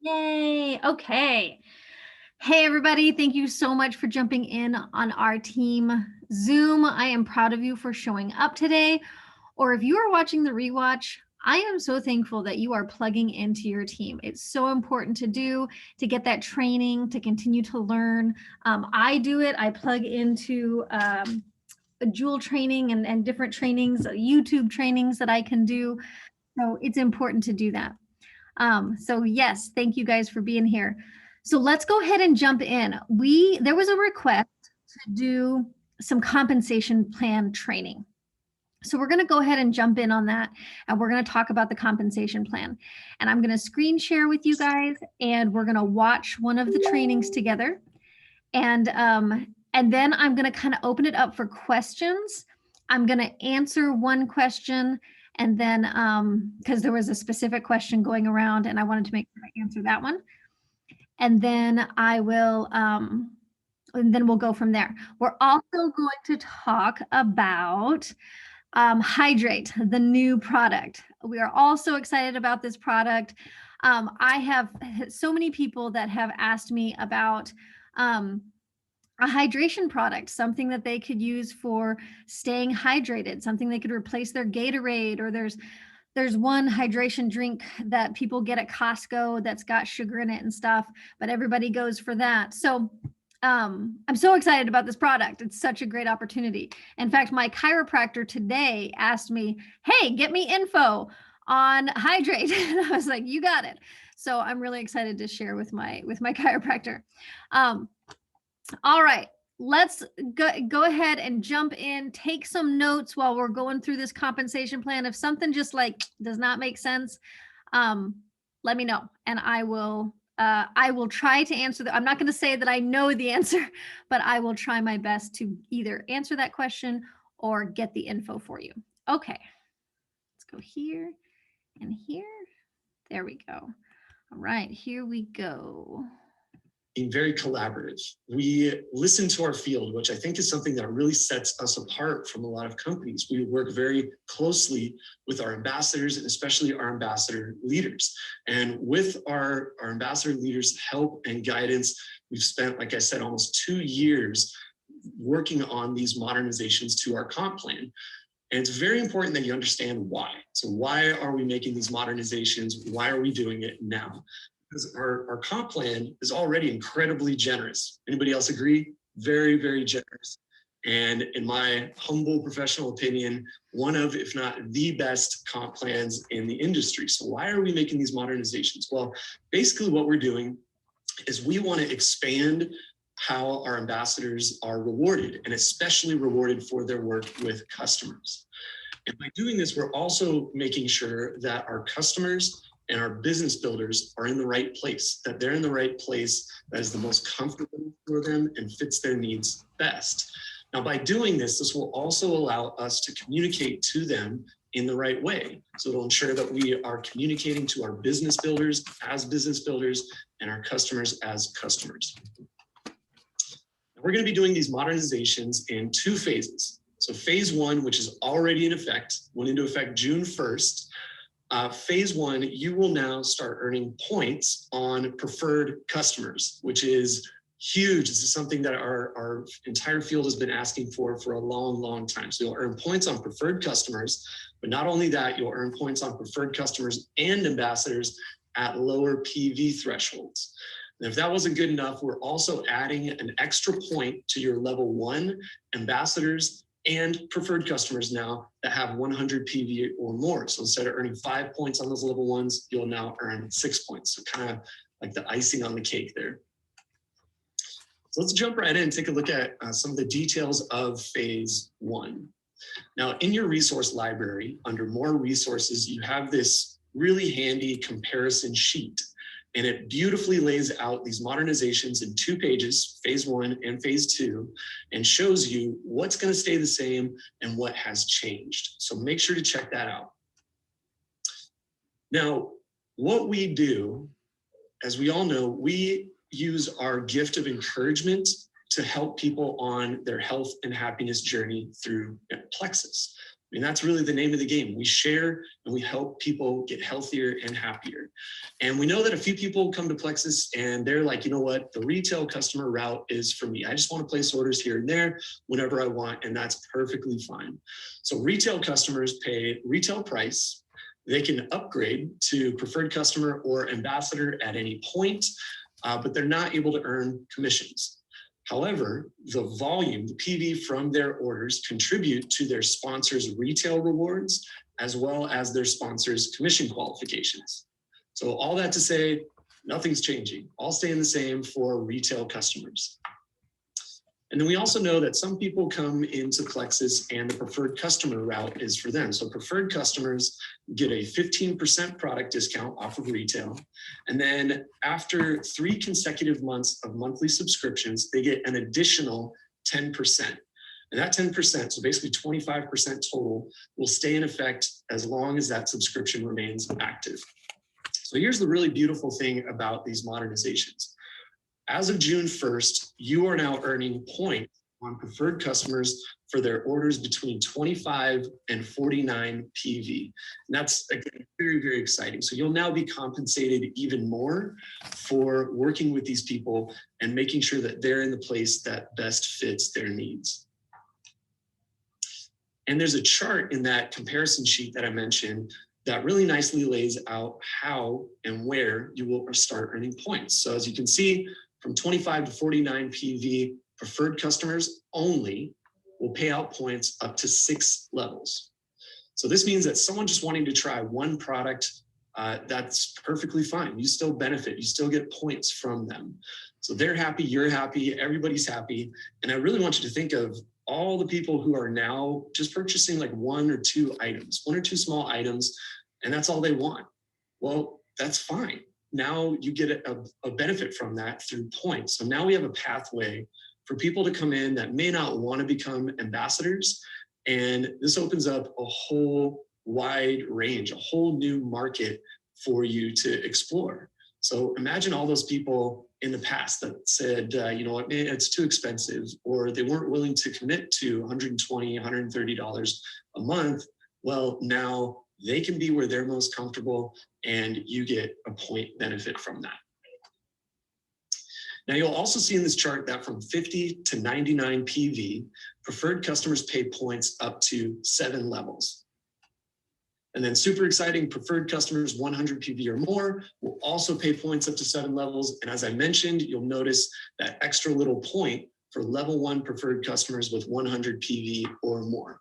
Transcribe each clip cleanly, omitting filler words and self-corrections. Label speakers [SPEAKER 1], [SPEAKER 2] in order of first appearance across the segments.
[SPEAKER 1] Yay. Okay. Hey, everybody. Thank you so much for jumping in on our team Zoom. I am proud of you for showing up today. Or if you are watching the rewatch, I am so thankful that you are plugging into your team. It's so important to do to get that training, to continue to learn. I do it. I plug into a Joule training and different trainings, YouTube trainings that I can do. So it's important to do that. So yes, thank you guys for being here. So let's go ahead and jump in. There was a request to do some compensation plan training. So we're going to go ahead and jump in on that, and we're going to talk about the compensation plan. And I'm going to screen share with you guys, and we're going to watch one of the trainings together. And then I'm going to kind of open it up for questions. I'm going to answer one question, and then because there was a specific question going around, and I wanted to make sure I answer that one. And then I will, and then we'll go from there. We're also going to talk about Hydrate, the new product. We are all so excited about this product. I have so many people that have asked me about a hydration product, something that they could use for staying hydrated, something they could replace their Gatorade, or there's one hydration drink that people get at Costco that's got sugar in it and stuff, but everybody goes for that. So I'm so excited about this product. It's such a great opportunity. In fact, my chiropractor today asked me, hey, get me info on Hydrate. And I was like, you got it. So I'm really excited to share with my chiropractor. All right, let's go ahead and jump in, take some notes while we're going through this compensation plan. If something just like does not make sense, let me know, and I will try to answer that. I'm not going to say that I know the answer, but I will try my best to either answer that question or get the info for you. Okay, let's go here and here. There we go. All right, here we go.
[SPEAKER 2] Being very collaborative. We listen to our field, which I think is something that really sets us apart from a lot of companies. We work very closely with our ambassadors, and especially our ambassador leaders. And with our ambassador leaders' help and guidance, we've spent, like I said, almost 2 years working on these modernizations to our comp plan. And it's very important that you understand why. So why are we making these modernizations? Why are we doing it now? Because our comp plan is already incredibly generous. Anybody else agree? Very, very generous. And in my humble professional opinion, one of, if not the best comp plans in the industry. So why are we making these modernizations? Well, basically what we're doing is we want to expand how our ambassadors are rewarded, and especially rewarded for their work with customers. And by doing this, we're also making sure that our customers and our business builders are in the right place, that they're in the right place that is the most comfortable for them and fits their needs best. Now, by doing this, this will also allow us to communicate to them in the right way. So it'll ensure that we are communicating to our business builders as business builders and our customers as customers. We're going to be doing these modernizations in 2 phases. So phase 1, which is already in effect, went into effect June 1st. Phase 1, you will now start earning points on preferred customers, which is huge. This is something that our entire field has been asking for a long, long time. So you'll earn points on preferred customers, but not only that, you'll earn points on preferred customers and ambassadors at lower PV thresholds. And if that wasn't good enough, we're also adding an extra point to your level 1 ambassadors and preferred customers now that have 100 PV or more. So instead of earning 5 points on those level 1s, you'll now earn 6 points. So kind of like the icing on the cake there. So let's jump right in and take a look at some of the details of phase 1. Now, in your resource library, under more resources, you have this really handy comparison sheet. And it beautifully lays out these modernizations in 2 pages, phase 1 and phase 2, and shows you what's going to stay the same and what has changed. So make sure to check that out. Now, what we do, as we all know, we use our gift of encouragement to help people on their health and happiness journey through Plexus. mean, that's really the name of the game. We share and we help people get healthier and happier. And we know that a few people come to Plexus and they're like, you know what, the retail customer route is for me. I just want to place orders here and there whenever I want, and that's perfectly fine. So retail customers pay retail price. They can upgrade to preferred customer or ambassador at any point, but they're not able to earn commissions. However, the volume, the PV from their orders contribute to their sponsors' retail rewards, as well as their sponsors' commission qualifications. So all that to say, nothing's changing, all staying the same for retail customers. And then we also know that some people come into Plexus and the preferred customer route is for them. So preferred customers get a 15% product discount off of retail. And then after 3 consecutive months of monthly subscriptions, they get an additional 10%. And that 10%, so basically 25% total, will stay in effect as long as that subscription remains active. So here's the really beautiful thing about these modernizations. As of June 1st, you are now earning points on preferred customers for their orders between 25 and 49 PV. And that's, again, very, very exciting. So you'll now be compensated even more for working with these people and making sure that they're in the place that best fits their needs. And there's a chart in that comparison sheet that I mentioned that really nicely lays out how and where you will start earning points. So as you can see, from 25 to 49 PV, preferred customers only will pay out points up to 6 levels. So this means that someone just wanting to try one product, that's perfectly fine. You still benefit, you still get points from them. So they're happy, you're happy, everybody's happy. And I really want you to think of all the people who are now just purchasing like 1 or 2 items, 1 or 2 small items, and that's all they want. Well, that's fine. Now you get a benefit from that through points. So now we have a pathway for people to come in that may not want to become ambassadors. And this opens up a whole wide range, a whole new market for you to explore. So imagine all those people in the past that said, you know what, man, it's too expensive, or they weren't willing to commit to $120, $130 a month. Well, now they can be where they're most comfortable, and you get a point benefit from that. Now, you'll also see in this chart that from 50 to 99 PV, preferred customers pay points up to 7 levels. And then super exciting, preferred customers 100 PV or more will also pay points up to 7 levels. And as I mentioned, you'll notice that extra little point for level 1 preferred customers with 100 PV or more.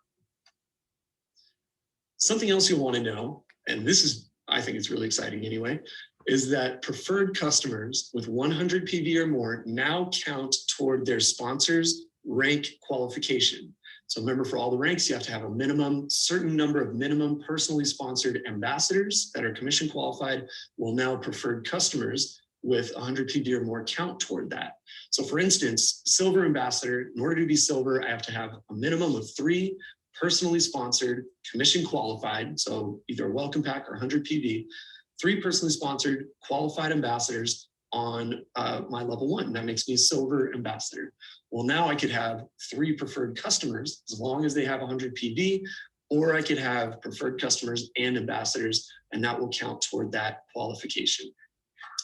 [SPEAKER 2] Something else you'll want to know, and this is, I think it's really exciting anyway, is that preferred customers with 100 PV or more now count toward their sponsor's rank qualification. So remember, for all the ranks, you have to have a certain number of minimum personally sponsored ambassadors that are commission qualified. Well, now preferred customers with 100 PV or more count toward that. So for instance, silver ambassador, in order to be silver, I have to have a minimum of 3 personally sponsored, commission qualified, so either a welcome pack or 100 PV, 3 personally sponsored qualified ambassadors on my level 1. That makes me a silver ambassador. Well, now I could have 3 preferred customers as long as they have 100 PV, or I could have preferred customers and ambassadors, and that will count toward that qualification.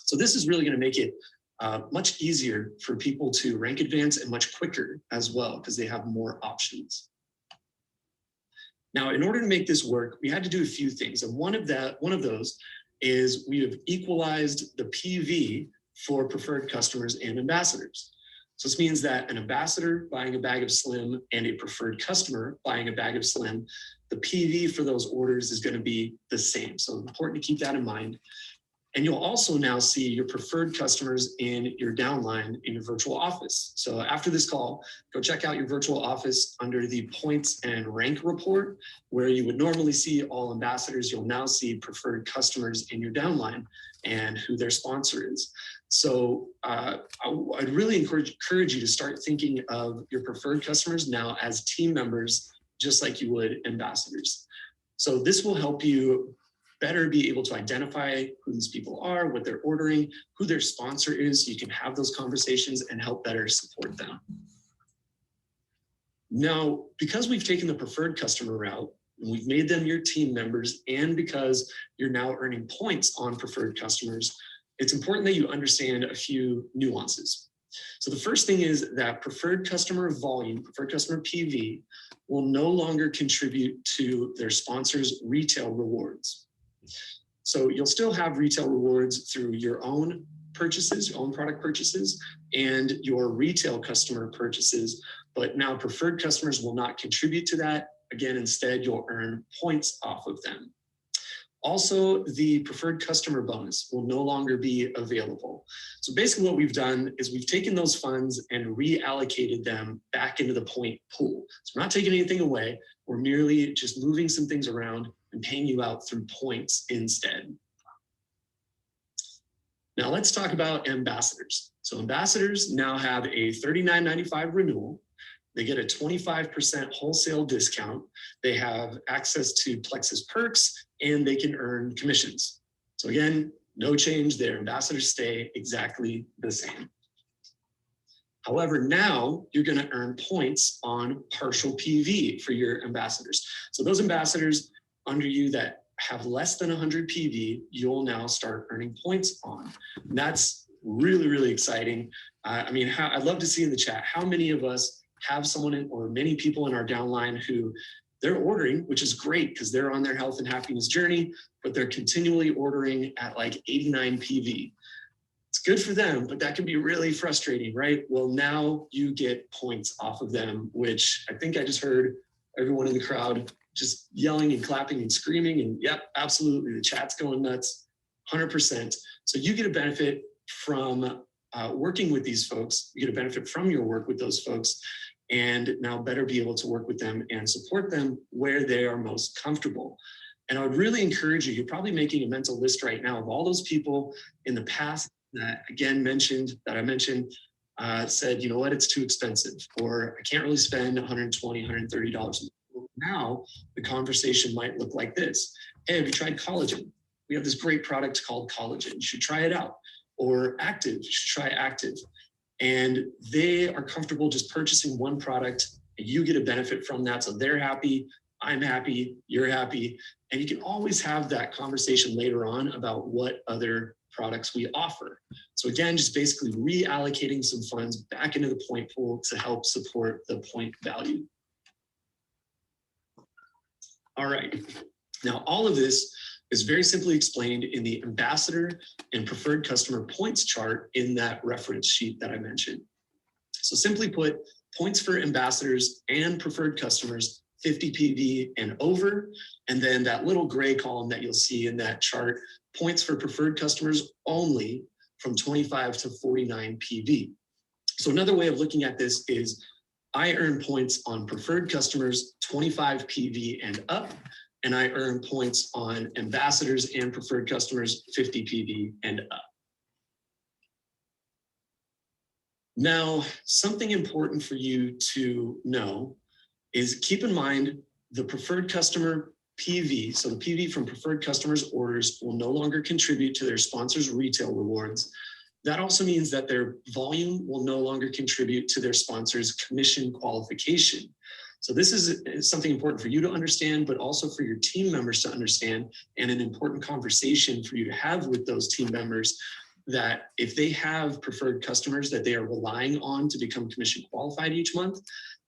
[SPEAKER 2] So this is really going to make it much easier for people to rank advance, and much quicker as well, because they have more options. Now, in order to make this work, we had to do a few things. And one of those is we have equalized the PV for preferred customers and ambassadors. So this means that an ambassador buying a bag of Slim and a preferred customer buying a bag of Slim, the PV for those orders is going to be the same. So it's important to keep that in mind. And you'll also now see your preferred customers in your downline in your virtual office. So after this call, go check out your virtual office under the points and rank report, where you would normally see all ambassadors. You'll now see preferred customers in your downline and who their sponsor is. So I'd really encourage you to start thinking of your preferred customers now as team members, just like you would ambassadors. So this will help you better be able to identify who these people are, what they're ordering, who their sponsor is, so you can have those conversations and help better support them. Now, because we've taken the preferred customer route, and we've made them your team members, and because you're now earning points on preferred customers, it's important that you understand a few nuances. So the first thing is that preferred customer volume, preferred customer PV, will no longer contribute to their sponsors' retail rewards. So you'll still have retail rewards through your own purchases, your own product purchases, and your retail customer purchases, but now preferred customers will not contribute to that. Again, instead, you'll earn points off of them. Also, the preferred customer bonus will no longer be available. So basically what we've done is we've taken those funds and reallocated them back into the point pool. So we're not taking anything away. We're merely just moving some things around and paying you out through points instead. Now let's talk about ambassadors. So ambassadors now have a $39.95 renewal. They get a 25% wholesale discount. They have access to Plexus perks, and they can earn commissions. So again, no change there. Ambassadors stay exactly the same. However, now you're going to earn points on partial PV for your ambassadors. So those ambassadors under you that have less than 100 PV, you'll now start earning points on. And that's really, really exciting. I mean, I'd love to see in the chat, how many of us have someone or many people in our downline who they're ordering, which is great because they're on their health and happiness journey, but they're continually ordering at like 89 PV. It's good for them, but that can be really frustrating, right? Well, now you get points off of them, which I think I just heard everyone in the crowd just yelling and clapping and screaming. And yep, absolutely. The chat's going nuts, 100%. So you get a benefit from working with these folks. You get a benefit from your work with those folks, and now better be able to work with them and support them where they are most comfortable. And I would really encourage you, you're probably making a mental list right now of all those people in the past that I mentioned, said, you know what, it's too expensive, or I can't really spend $120, $130. Now the conversation might look like this. Hey, have you tried collagen? We have this great product called collagen. You should try it out. Or active, you should try active. And they are comfortable just purchasing one product, and you get a benefit from that. So they're happy, I'm happy, you're happy. And you can always have that conversation later on about what other products we offer. So again, just basically reallocating some funds back into the point pool to help support the point value. All right, now all of this is very simply explained in the ambassador and preferred customer points chart in that reference sheet that I mentioned. So simply put, points for ambassadors and preferred customers, 50 PV and over, and then that little gray column that you'll see in that chart, points for preferred customers only from 25 to 49 PV. So another way of looking at this is I earn points on preferred customers 25 PV and up, and I earn points on ambassadors and preferred customers 50 PV and up. Now, something important for you to know is keep in mind the preferred customer PV, so the PV from preferred customers' orders will no longer contribute to their sponsors' retail rewards. That also means that their volume will no longer contribute to their sponsors' commission qualification. So this is something important for you to understand, but also for your team members to understand, and an important conversation for you to have with those team members, that if they have preferred customers that they are relying on to become commission qualified each month,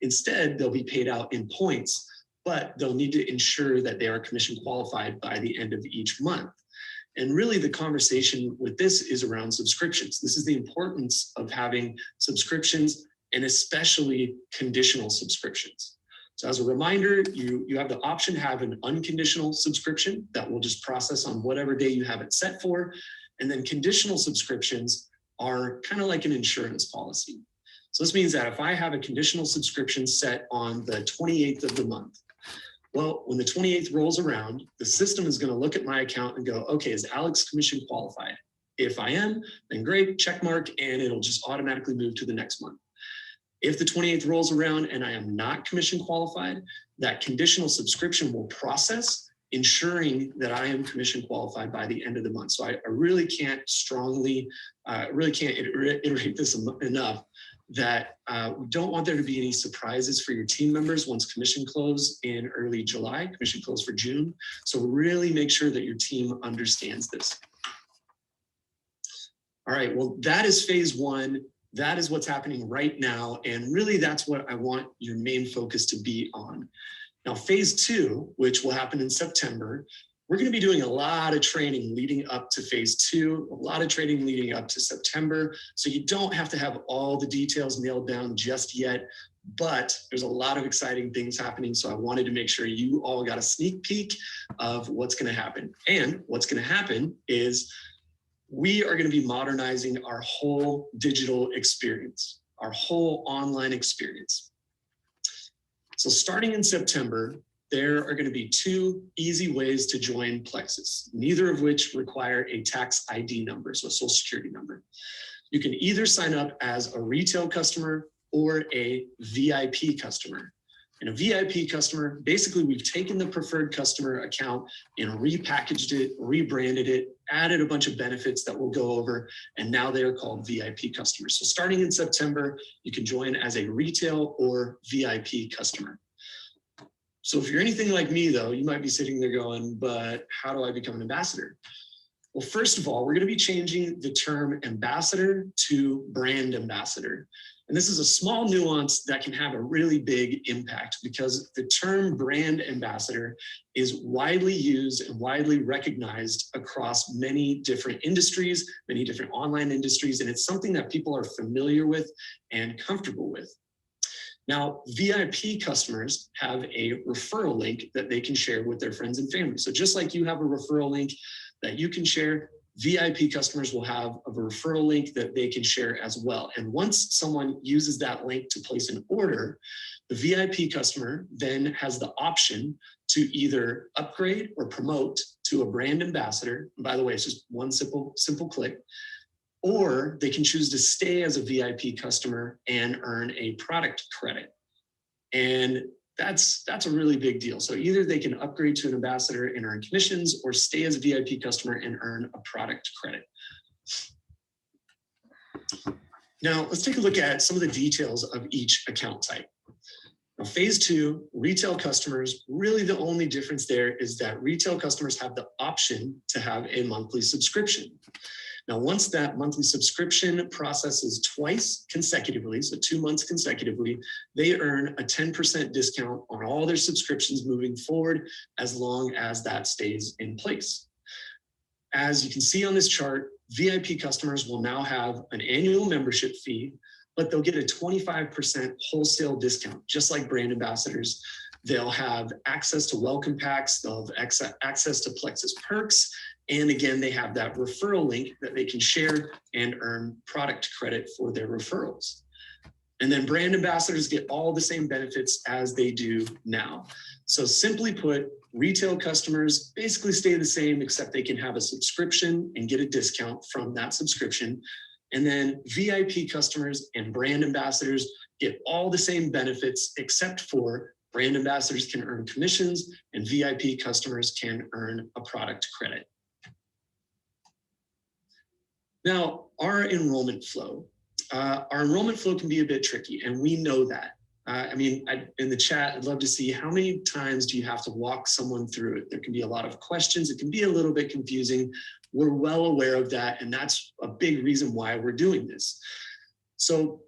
[SPEAKER 2] instead they'll be paid out in points, but they'll need to ensure that they are commission qualified by the end of each month. And really the conversation with this is around subscriptions. This is the importance of having subscriptions, and especially conditional subscriptions. So as a reminder, you have the option to have an unconditional subscription that will just process on whatever day you have it set for. And then conditional subscriptions are kind of like an insurance policy. So this means that if I have a conditional subscription set on the 28th of the month, well, when the 28th rolls around, the system is going to look at my account and go, okay, is Alex commission qualified? If I am, then great, check mark, and it'll just automatically move to the next month. If the 28th rolls around and I am not commission qualified, that conditional subscription will process, ensuring that I am commission qualified by the end of the month. So I really can't iterate this enough. that we don't want there to be any surprises for your team members once commission close in early July, commission close for June. So really make sure that your team understands this. All right, well, that is phase one. That is what's happening right now. And really that's what I want your main focus to be on. Now, phase two, which will happen in September, we're going to be doing a lot of training leading up to phase two, a lot of training leading up to September. So you don't have to have all the details nailed down just yet, but there's a lot of exciting things happening. So I wanted to make sure you all got a sneak peek of what's going to happen. And what's going to happen is we are going to be modernizing our whole digital experience, our whole online experience. So starting in September, there are going to be 2 easy ways to join Plexus, neither of which require a tax ID number, so a social security number. You can either sign up as a retail customer or a VIP customer. And a VIP customer, basically we've taken the preferred customer account and repackaged it, rebranded it, added a bunch of benefits that we'll go over, and now they are called VIP customers. So starting in September, you can join as a retail or VIP customer. So if you're anything like me though, you might be sitting there going, but how do I become an ambassador? Well, first of all, we're going to be changing the term ambassador to brand ambassador. And this is a small nuance that can have a really big impact because the term brand ambassador is widely used and widely recognized across many different industries, many different online industries, and it's something that people are familiar with and comfortable with. Now, VIP customers have a referral link that they can share with their friends and family. So just like you have a referral link that you can share, VIP customers will have a referral link that they can share as well. And once someone uses that link to place an order, the VIP customer then has the option to either upgrade or promote to a brand ambassador. And by the way, it's just one simple click. Or they can choose to stay as a VIP customer and earn a product credit. And that's a really big deal. So either they can upgrade to an ambassador and earn commissions or stay as a VIP customer and earn a product credit. Now, let's take a look at some of the details of each account type. Now, phase two, retail customers, really the only difference there is that retail customers have the option to have a monthly subscription. Now, once that monthly subscription processes twice consecutively, so 2 months consecutively, they earn a 10% discount on all their subscriptions moving forward, as long as that stays in place. As you can see on this chart, VIP customers will now have an annual membership fee, but they'll get a 25% wholesale discount, just like brand ambassadors. They'll have access to welcome packs, they'll have access to Plexus perks, and again, they have that referral link that they can share and earn product credit for their referrals. And then brand ambassadors get all the same benefits as they do now. So simply put, retail customers basically stay the same, except they can have a subscription and get a discount from that subscription. And then VIP customers and brand ambassadors get all the same benefits, except for brand ambassadors can earn commissions and VIP customers can earn a product credit. Now, our enrollment flow can be a bit tricky, and we know that. In the chat, I'd love to see how many times do you have to walk someone through it. There can be a lot of questions. It can be a little bit confusing. We're well aware of that, and that's a big reason why we're doing this. So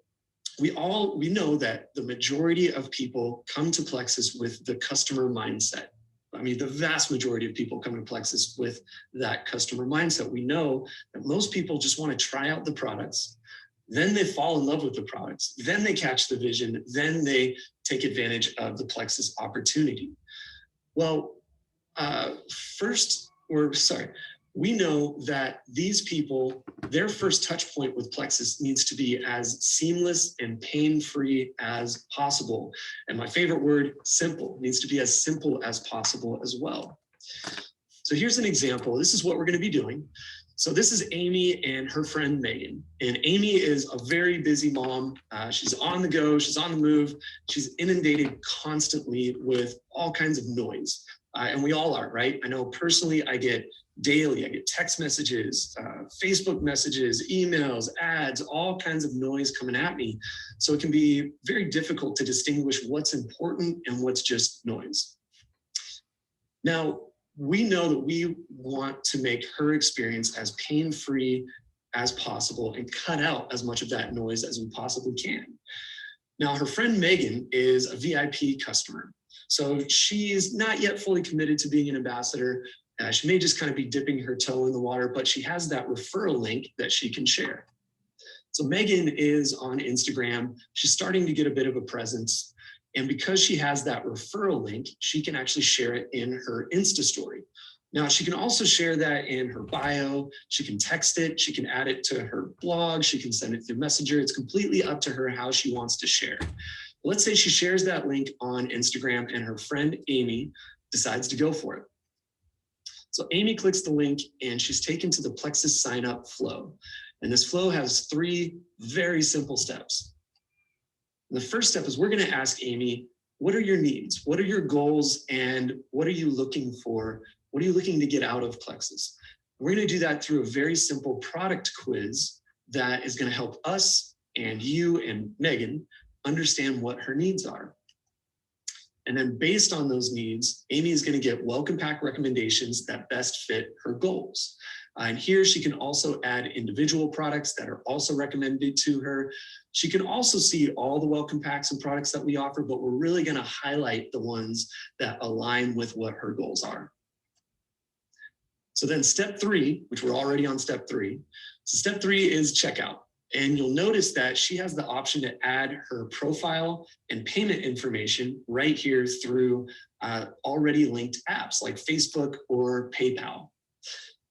[SPEAKER 2] we know that the majority of people come to Plexus with the customer mindset. I mean, the vast majority of people come to Plexus with that customer mindset. We know that most people just want to try out the products, then they fall in love with the products, then they catch the vision, then they take advantage of the Plexus opportunity. Well, we know that these people, their first touch point with Plexus needs to be as seamless and pain-free as possible. And my favorite word, simple, needs to be as simple as possible as well. So here's an example. This is what we're going to be doing. So this is Amy and her friend Megan. And Amy is a very busy mom. She's on the go, she's on the move. She's inundated constantly with all kinds of noise. And we all are, right? I know personally I get daily. I get text messages, Facebook messages, emails, ads, all kinds of noise coming at me. So it can be very difficult to distinguish what's important and what's just noise. Now, we know that we want to make her experience as pain-free as possible and cut out as much of that noise as we possibly can. Now, her friend Megan is a VIP customer. So she's not yet fully committed to being an ambassador. She may just kind of be dipping her toe in the water, but she has that referral link that she can share. So Megan is on Instagram. She's starting to get a bit of a presence. And because she has that referral link, she can actually share it in her Insta story. Now, she can also share that in her bio. She can text it. She can add it to her blog. She can send it through Messenger. It's completely up to her how she wants to share. Let's say she shares that link on Instagram and her friend Amy decides to go for it. So Amy clicks the link and she's taken to the Plexus sign up flow. And this flow has 3 very simple steps. The first step is we're going to ask Amy, what are your needs? What are your goals? And what are you looking for? What are you looking to get out of Plexus? We're going to do that through a very simple product quiz that is going to help us and you and Megan understand what her needs are. And then based on those needs, Amy is going to get welcome pack recommendations that best fit her goals. And here she can also add individual products that are also recommended to her. She can also see all the welcome packs and products that we offer, but we're really going to highlight the ones that align with what her goals are. So then step 3, which we're already on step 3. So step 3 is checkout. And you'll notice that she has the option to add her profile and payment information right here through already linked apps like Facebook or PayPal.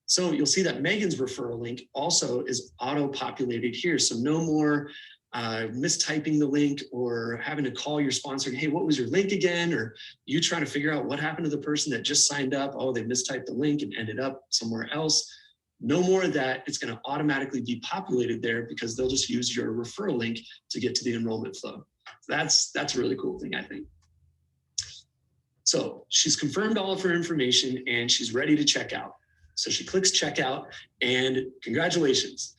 [SPEAKER 2] So you'll see that Megan's referral link also is auto-populated here. So no more mistyping the link or having to call your sponsor, hey, what was your link again? Or you trying to figure out what happened to the person that just signed up. Oh, they mistyped the link and ended up somewhere else. No more of that. It's going to automatically be populated there because they'll just use your referral link to get to the enrollment flow. That's a really cool thing, I think. So she's confirmed all of her information and she's ready to check out. So she clicks checkout and congratulations.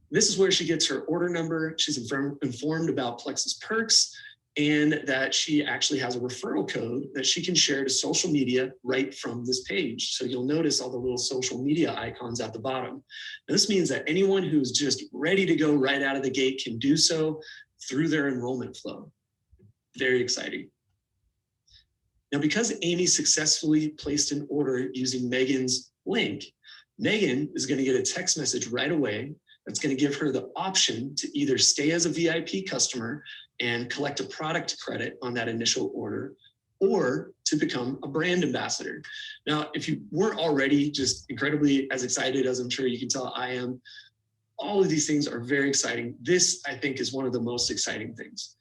[SPEAKER 2] This is where she gets her order number. She's informed about Plexus perks and that she actually has a referral code that she can share to social media right from this page. So you'll notice all the little social media icons at the bottom. And this means that anyone who's just ready to go right out of the gate can do so through their enrollment flow. Very exciting. Now, because Amy successfully placed an order using Megan's link, Megan is going to get a text message right away that's going to give her the option to either stay as a VIP customer and collect a product credit on that initial order, or to become a brand ambassador. Now, if you weren't already just incredibly as excited as I'm sure you can tell I am, all of these things are very exciting. This, I think, is one of the most exciting things.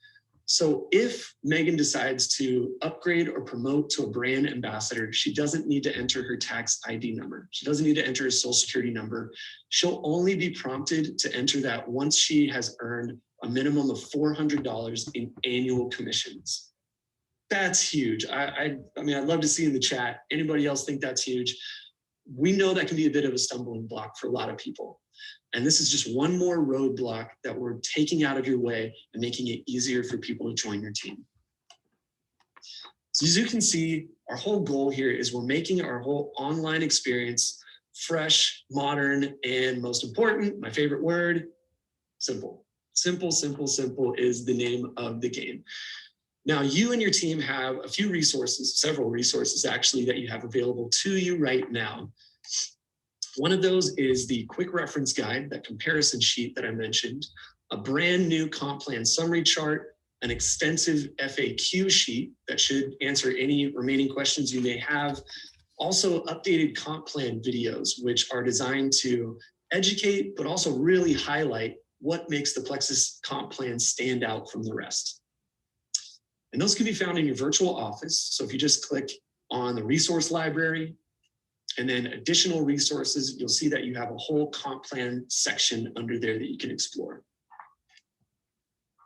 [SPEAKER 2] So if Megan decides to upgrade or promote to a brand ambassador, she doesn't need to enter her tax ID number. She doesn't need to enter her social security number. She'll only be prompted to enter that once she has earned a minimum of $400 in annual commissions. That's huge. I mean, I'd love to see in the chat, anybody else think that's huge? We know that can be a bit of a stumbling block for a lot of people. And this is just one more roadblock that we're taking out of your way and making it easier for people to join your team. So as you can see, our whole goal here is we're making our whole online experience fresh, modern, and most important, my favorite word, simple. Simple, simple, simple is the name of the game. Now, you and your team have a few resources, several resources actually, that you have available to you right now. One of those is the quick reference guide, that comparison sheet that I mentioned, a brand new comp plan summary chart, an extensive FAQ sheet that should answer any remaining questions you may have. Also updated comp plan videos, which are designed to educate, but also really highlight what makes the Plexus comp plan stand out from the rest. And those can be found in your virtual office. So if you just click on the resource library, and then additional resources, you'll see that you have a whole comp plan section under there that you can explore.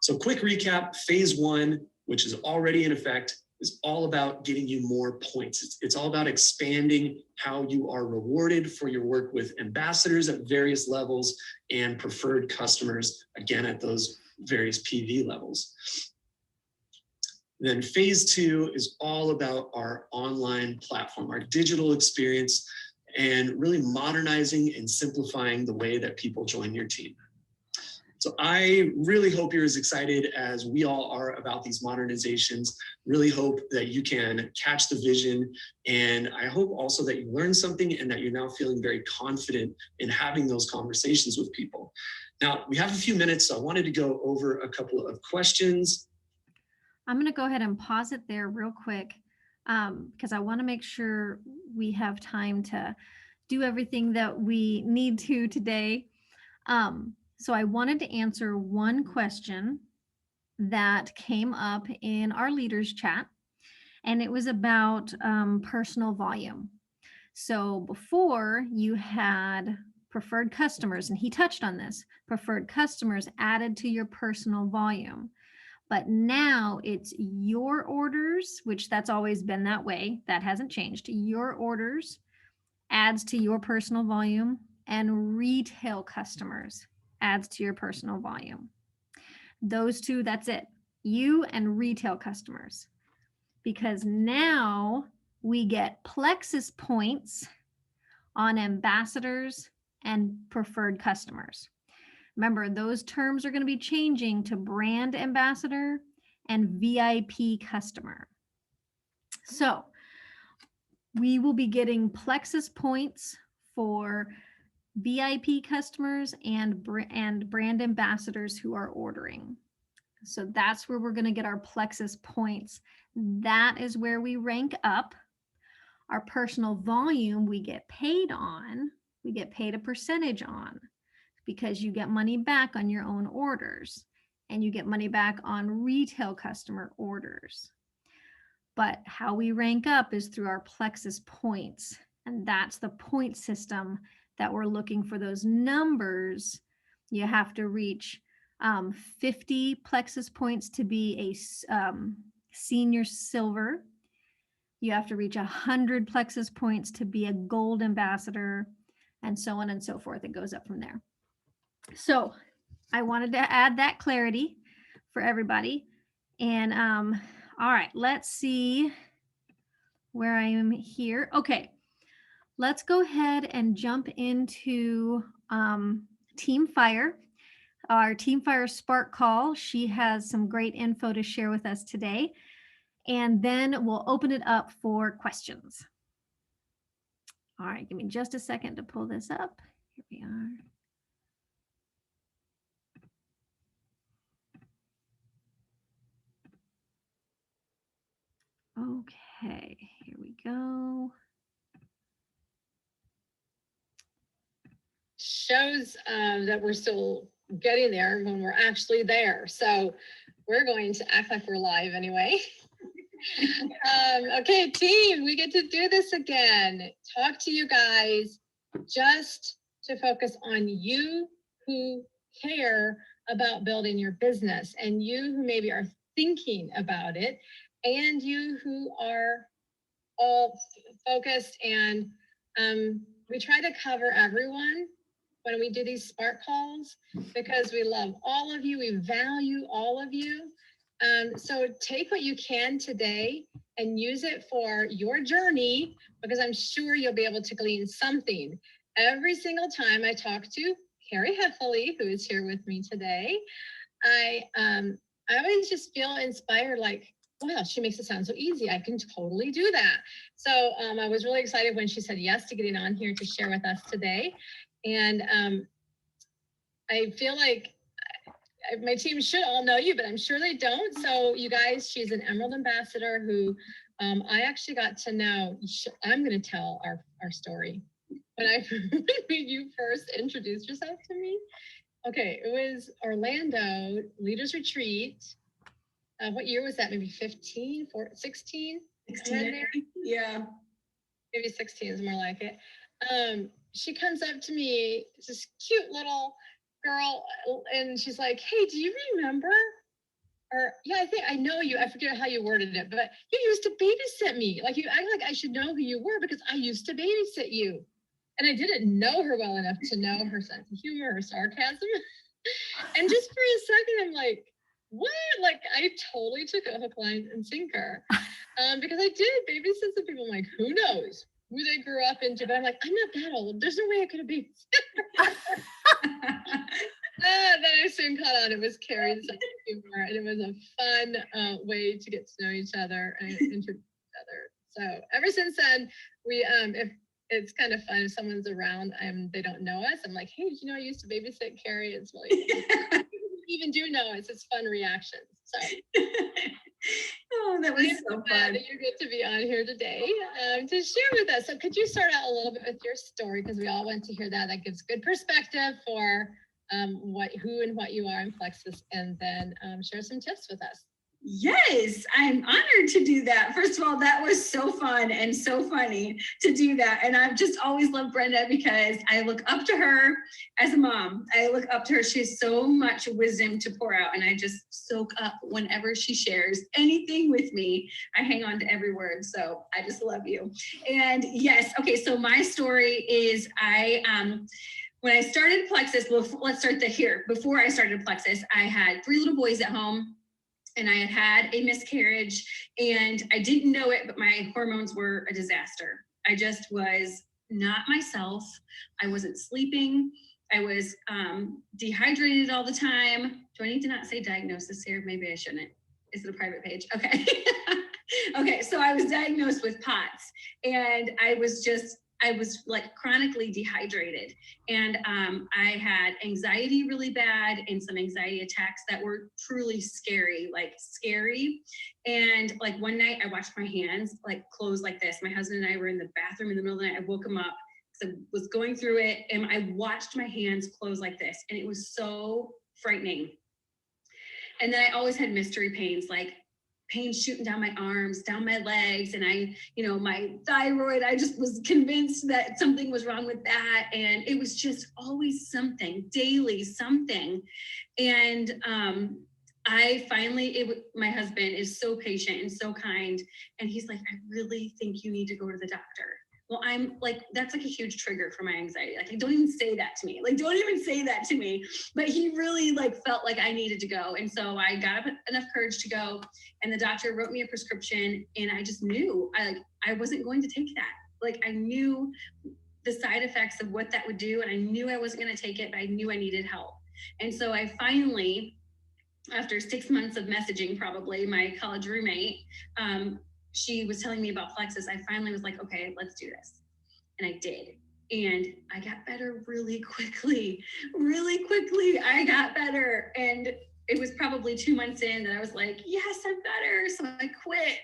[SPEAKER 2] So quick recap, phase 1, which is already in effect, is all about getting you more points. It's all about expanding how you are rewarded for your work with ambassadors at various levels and preferred customers, again, at those various PV levels. Then phase 2 is all about our online platform, our digital experience, and really modernizing and simplifying the way that people join your team. So I really hope you're as excited as we all are about these modernizations. Really hope that you can catch the vision. And I hope also that you learn something and that you're now feeling very confident in having those conversations with people. Now, we have a few minutes, so I wanted to go over a couple of questions.
[SPEAKER 1] I'm going to go ahead and pause it there real quick because I want to make sure we have time to do everything that we need to today. So I wanted to answer one question that came up in our leaders chat, and it was about personal volume. So before you had preferred customers, and he touched on this, preferred customers added to your personal volume. But now it's your orders, which that's always been that way. That hasn't changed. Your orders adds to your personal volume, and retail customers adds to your personal volume. Those two, that's it. You and retail customers. Because now we get Plexus points on ambassadors and preferred customers. Remember, those terms are going to be changing to brand ambassador and VIP customer. So we will be getting Plexus points for VIP customers and brand ambassadors who are ordering. So that's where we're going to get our Plexus points. That is where we rank up. Our personal volume we get paid on. We get paid a percentage on because you get money back on your own orders and you get money back on retail customer orders. But how we rank up is through our Plexus points. And that's the point system that we're looking for those numbers. You have to reach 50 Plexus points to be a senior silver. You have to reach 100 Plexus points to be a gold ambassador, and so on and so forth. It goes up from there. So I wanted to add that clarity for everybody. And all right, let's see where I am here. Okay, let's go ahead and jump into Team Fire. Our Team Fire Spark Call. She has some great info to share with us today. And then we'll open it up for questions. All right, give me just a second to pull this up. Here we are. Okay, here we go.
[SPEAKER 3] Shows that we're still getting there when we're actually there. So we're going to act like we're live anyway. Okay, team, we get to do this again. Talk to you guys just to focus on you who care about building your business and you who maybe are thinking about it and you who are all focused. And we try to cover everyone when we do these Spark calls because we love all of you. We value all of you. So take what you can today and use it for your journey because I'm sure you'll be able to glean something. Every single time I talk to Carrie Heffley, who is here with me today, I always just feel inspired, like, wow, she makes it sound so easy. I can totally do that. So I was really excited when she said yes to getting on here to share with us today. And I feel like my team should all know you, but I'm sure they don't. So you guys, she's an Emerald Ambassador who I actually got to know. I'm going to tell our story. When you first introduced yourself to me. Okay, it was Orlando Leaders Retreat. What year was that? Maybe 15, 16?
[SPEAKER 4] 16, yeah.
[SPEAKER 3] Maybe 16 is more like it. She comes up to me, this cute little girl, and she's like, hey, do you remember or yeah, I think I know you. I forget how you worded it, but you used to babysit me. Like you act like I should know who you were because I used to babysit you. And I didn't know her well enough to know her sense of humor, her sarcasm. And just for a second, I'm like, what? Like I totally took it hook, line, and sinker. Because I did babysit some people. I'm like, who knows who they grew up into? But I'm like, I'm not that old. There's no way I could have babysat. Then I soon caught on. It was Carrie's sense of humor, and it was a fun way to get to know each other and introduce each other. So ever since then, we if it's kind of fun if someone's around and they don't know us. I'm like, hey, did you know I used to babysit Carrie? It's really even do know us. It's fun reactions. So
[SPEAKER 4] Oh, that was so fun.
[SPEAKER 3] You get to be on here today to share with us. So could you start out a little bit with your story? Because we all want to hear that. That gives good perspective for who and what you are in Plexus, and then share some tips with us.
[SPEAKER 4] Yes, I'm honored to do that. First of all, that was so fun and so funny to do that. And I've just always loved Brenda because I look up to her as a mom. I look up to her. She has so much wisdom to pour out, and I just soak up whenever she shares anything with me. I hang on to every word. So I just love you. And yes, okay, so my story is when I started Plexus, well, let's start here. Before I started Plexus, I had 3 little boys at home. And I had a miscarriage, and I didn't know it, but my hormones were a disaster. I just was not myself. I wasn't sleeping. I was dehydrated all the time. Do I need to not say diagnosis here? Maybe I shouldn't. Is it a private page? Okay. Okay, so I was diagnosed with POTS, and I was like chronically dehydrated, and I had anxiety really bad and some anxiety attacks that were truly scary. And like one night I watched my hands like close like this. My husband and I were in the bathroom in the middle of the night. I woke him up because I was going through it, and I watched my hands close like this, and it was so frightening. And then I always had mystery pains, like pain shooting down my arms, down my legs. And my thyroid, I just was convinced that something was wrong with that. And it was just always something, daily something. And I finally, my husband is so patient and so kind. And he's like, I really think you need to go to the doctor. Well, I'm like, that's like a huge trigger for my anxiety. Like, don't even say that to me. Like, don't even say that to me. But he really like felt like I needed to go. And so I got up enough courage to go, and the doctor wrote me a prescription, and I just knew I wasn't going to take that. Like, I knew the side effects of what that would do, and I knew I wasn't going to take it, but I knew I needed help. And so I finally, after 6 months of messaging, probably my college roommate, she was telling me about Plexus. I finally was like, okay, let's do this. And I did. And I got better really quickly. I got better. And it was probably 2 months in that I was like, yes, I'm better. So I quit.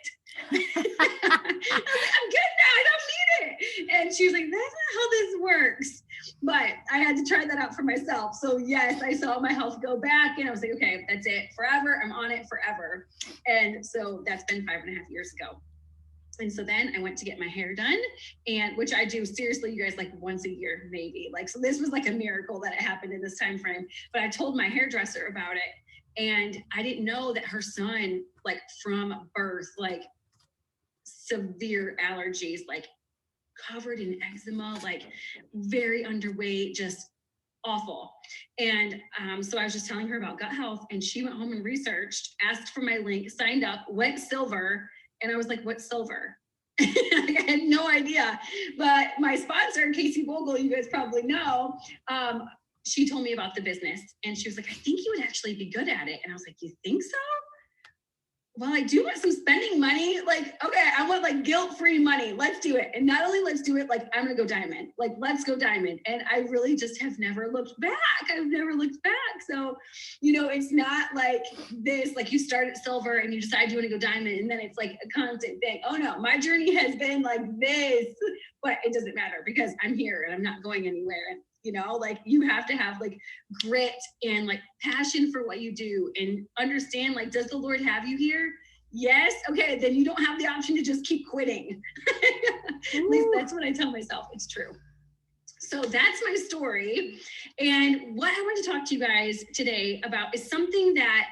[SPEAKER 4] I was like, I'm good now. I don't need it. And she was like, that's not how this works. But I had to try that out for myself. So yes, I saw my health go back, and I was like, okay, that's it forever. I'm on it forever. And so that's been 5.5 years ago. And so then I went to get my hair done, and which I do seriously, you guys, like once a year, maybe. Like, so this was like a miracle that it happened in this time frame. But I told my hairdresser about it, and I didn't know that her son, like from birth, like severe allergies, like covered in eczema, like very underweight, just awful. And so I was just telling her about gut health, and she went home and researched, asked for my link, signed up, went silver. And I was like, what's silver? I had no idea. But my sponsor, Casey Vogel, you guys probably know, she told me about the business, and she was like, I think you would actually be good at it. And I was like, you think so? Well, I do want some spending money. Like, okay, I want like guilt-free money. Let's do it. And not only let's do it, like I'm gonna go diamond. Like, let's go diamond. And I really just have never looked back. I've never looked back. So, it's not like this, like you start at silver and you decide you want to go diamond, and then it's like a constant thing. Oh no, my journey has been like this, but it doesn't matter because I'm here and I'm not going anywhere. Like you have to have like grit and like passion for what you do, and understand, like, does the Lord have you here? Yes. Okay. Then you don't have the option to just keep quitting. At least that's what I tell myself. It's true. So that's my story. And what I want to talk to you guys today about is something that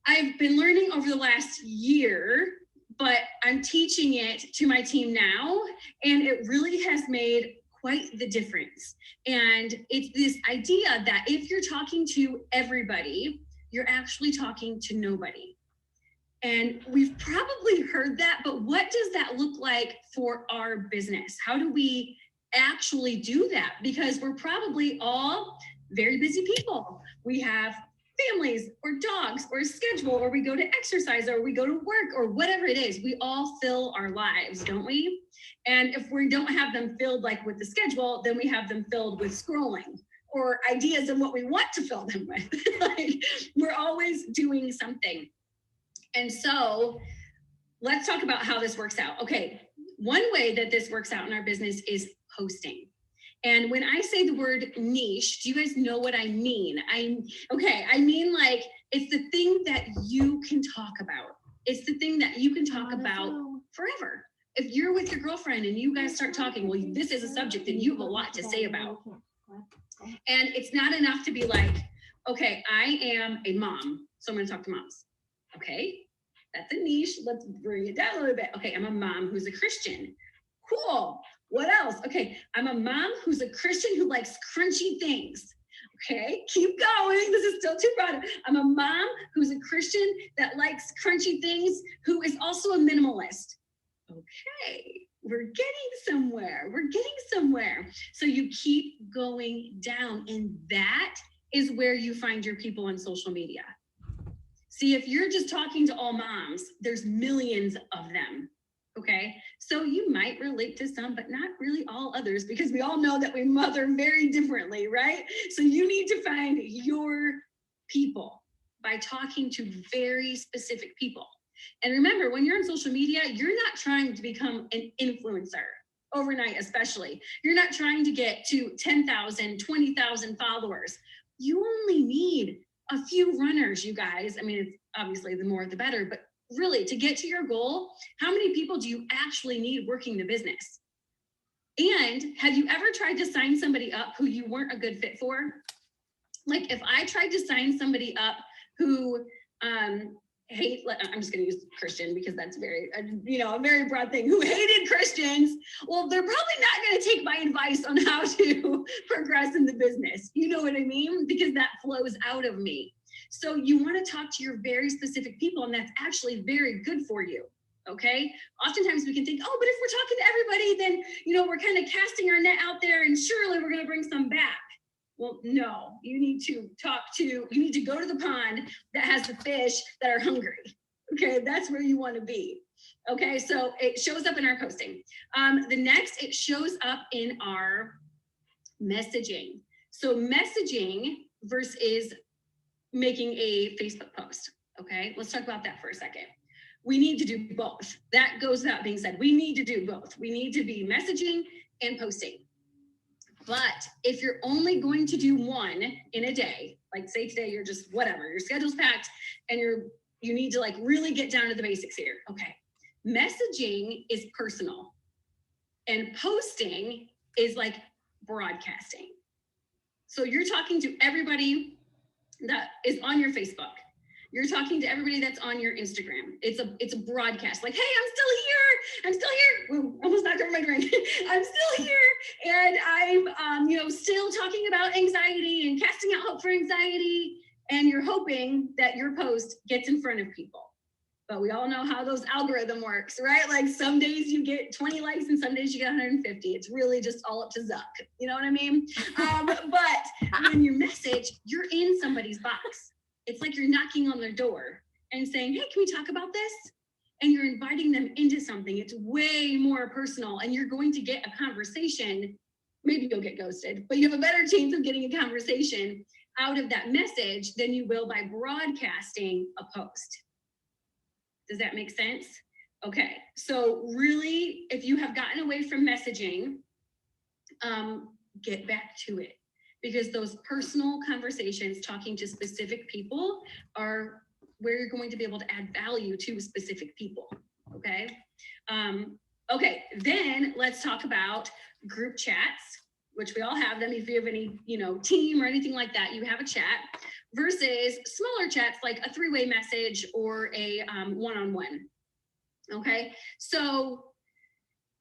[SPEAKER 4] I've been learning over the last year, but I'm teaching it to my team now, and it really has made quite the difference. And it's this idea that if you're talking to everybody, you're actually talking to nobody. And we've probably heard that, but what does that look like for our business? How do we actually do that? Because we're probably all very busy people. We have families or dogs or a schedule, or we go to exercise, or we go to work, or whatever it is. We all fill our lives, don't we? And if we don't have them filled like with the schedule, then we have them filled with scrolling or ideas of what we want to fill them with. Like, we're always doing something. And so let's talk about how this works out. Okay, one way that this works out in our business is posting. And when I say the word niche, do you guys know what I mean? I mean, like, it's the thing that you can talk about. It's the thing that you can talk about forever. If you're with your girlfriend and you guys start talking, well, this is a subject that you have a lot to say about. And it's not enough to be like, okay, I am a mom, so I'm going to talk to moms. Okay, that's a niche. Let's bring it down a little bit. Okay, I'm a mom who's a Christian. Cool. What else? Okay, I'm a mom who's a Christian who likes crunchy things. Okay, keep going. This is still too broad. I'm a mom who's a Christian that likes crunchy things, who is also a minimalist. Okay, we're getting somewhere. We're getting somewhere. So you keep going down, and that is where you find your people on social media. See, if you're just talking to all moms, there's millions of them. Okay, so you might relate to some, but not really all others, because we all know that we mother very differently, right? So you need to find your people by talking to very specific people. And remember, when you're on social media, you're not trying to become an influencer overnight, especially. You're not trying to get to 10,000, 20,000 followers. You only need a few runners, you guys. I mean, it's obviously the more the better, but really, to get to your goal, how many people do you actually need working the business? And have you ever tried to sign somebody up who you weren't a good fit for? Like, if I tried to sign somebody up who I'm just going to use Christian because that's very, a very broad thing, who hated Christians, well, they're probably not going to take my advice on how to progress in the business. You know what I mean? Because that flows out of me. So you want to talk to your very specific people, and that's actually very good for you. Okay. Oftentimes we can think, oh, but if we're talking to everybody, then, we're kind of casting our net out there and surely we're going to bring some back. Well, no, you need to go to the pond that has the fish that are hungry. Okay, that's where you want to be. Okay, so it shows up in our posting. The next, it shows up in our messaging. So messaging versus making a Facebook post. Okay, let's talk about that for a second. We need to do both. That goes without being said. We need to do both. We need to be messaging and posting. But if you're only going to do one in a day, like say today, you're just whatever, your schedule's packed and you need to like really get down to the basics here. Okay. Messaging is personal and posting is like broadcasting. So you're talking to everybody that is on your Facebook. You're talking to everybody that's on your Instagram. It's a broadcast. Like, hey, I'm still here. Well, almost knocked over my drink. I'm still here, and I'm still talking about anxiety and casting out hope for anxiety. And you're hoping that your post gets in front of people. But we all know how those algorithm works, right? Like some days you get 20 likes and some days you get 150. It's really just all up to Zuck. You know what I mean? But when you message, you're in somebody's box. It's like you're knocking on their door and saying, hey, can we talk about this? And you're inviting them into something. It's way more personal and you're going to get a conversation. Maybe you'll get ghosted, but you have a better chance of getting a conversation out of that message than you will by broadcasting a post. Does that make sense? Okay, so really, if you have gotten away from messaging, get back to it. Because those personal conversations, talking to specific people, are where you're going to be able to add value to specific people, okay? Okay, then let's talk about group chats which we all have them. If you have any, team or anything like that, you have a chat versus smaller chats like a three-way message or a one-on-one. Okay, so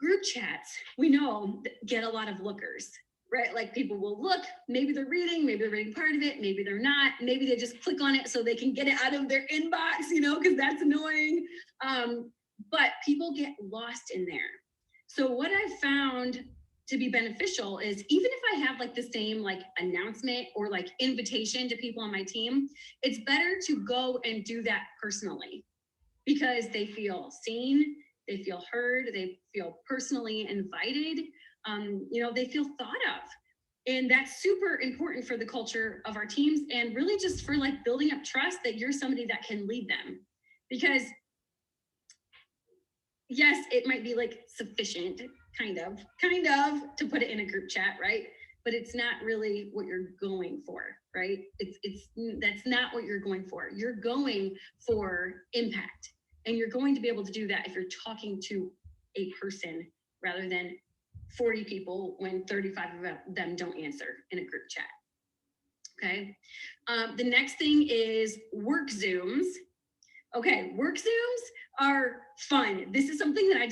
[SPEAKER 4] group chats, we know get a lot of lookers, right? Like people will look, maybe they're reading part of it, maybe they're not, maybe they just click on it so they can get it out of their inbox, because that's annoying. But people get lost in there. So what I found to be beneficial is even if I have like the same like announcement or like invitation to people on my team, it's better to go and do that personally because they feel seen, they feel heard, they feel personally invited, they feel thought of. And that's super important for the culture of our teams and really just for like building up trust that you're somebody that can lead them. Because yes, it might be like sufficient, kind of, to put it in a group chat, right? But it's not really what you're going for, right? That's not what you're going for. You're going for impact. And you're going to be able to do that if you're talking to a person rather than 40 people when 35 of them don't answer in a group chat. Okay. The next thing is work Zooms. Okay, work Zooms are fun. This is something that I